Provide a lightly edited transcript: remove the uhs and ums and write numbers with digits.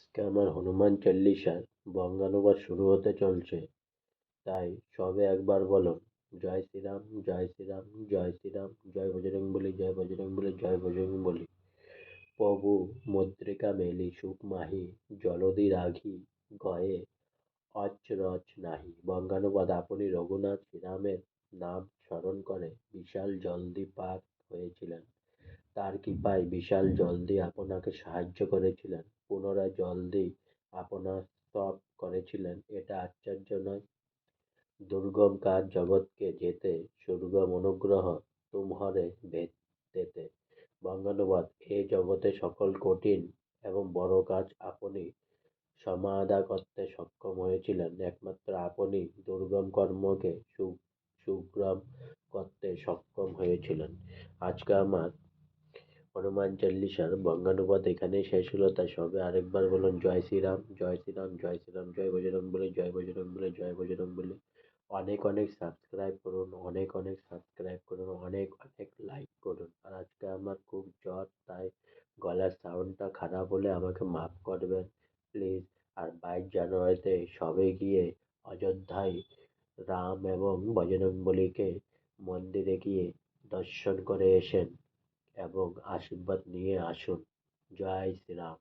আজকে আমার হনুমান চল্লিশার বঙ্গানুবাদ শুরু হতে চলছে, তাই সবে একবার বলো জয় শ্রীরাম, জয় শ্রীরাম, জয় শ্রীরাম, জয় বজরংবলী, জয় বজরংবলী, জয় বজরংবলী। প্রভু মুদ্রিকা মেলি সুখ মাহি, জলধি রাঘি গয়ে অচরজ নাহি। বঙ্গানুবাদ: আপনি রঘুনাথ শ্রীরামের নাম স্মরণ করে বিশাল জলদি পার হয়েছিলেন। তার কৃপায় বিশাল জলদি আপনাকে সাহায্য করেছিলেন, পুনরায় জলদি আপনার স্তব করেছিলেন। এটা আশ্চর্য নয়? দুর্গম কাজ জগৎকে যেতে, সুর্গম অনুগ্রহ তুমহরে ভেতেতে। বঙ্গানুবাদ: এ জগতে সকল কঠিন এবং বড় কাজ আপনি সমাধা করতে সক্ষম হয়েছিলেন। একমাত্র আপনি দুর্গম কর্মকে সুগম করতে সক্ষম হয়েছিলেন। আজকে আমার হনুমান চল্লিশার বঙ্গানুবাদ এখানেই শেষ হলো, তাই সবে আরেকবার বলুন জয় শ্রীরাম, জয় শ্রীরাম, জয় শ্রীরাম, জয় বজরংবলী, জয় বজরংবলী, জয় বজরংবলী। অনেক অনেক সাবস্ক্রাইব করুন, অনেক অনেক সাবস্ক্রাইব করুন, অনেক অনেক লাইক করুন। আর আজকে আমার খুব জ্বর, তাই গলার সাউন্ডটা খারাপ হলে আমাকে মাফ করবেন প্লিজ। আর 22 জানুয়ারিতে সবে গিয়ে অযোধ্যায় রাম এবং বজরংবলীকে মন্দিরে গিয়ে দর্শন করে এসেন এবং আশীর্বাদ নিয়ে আসুন। জয় শ্রীরাম।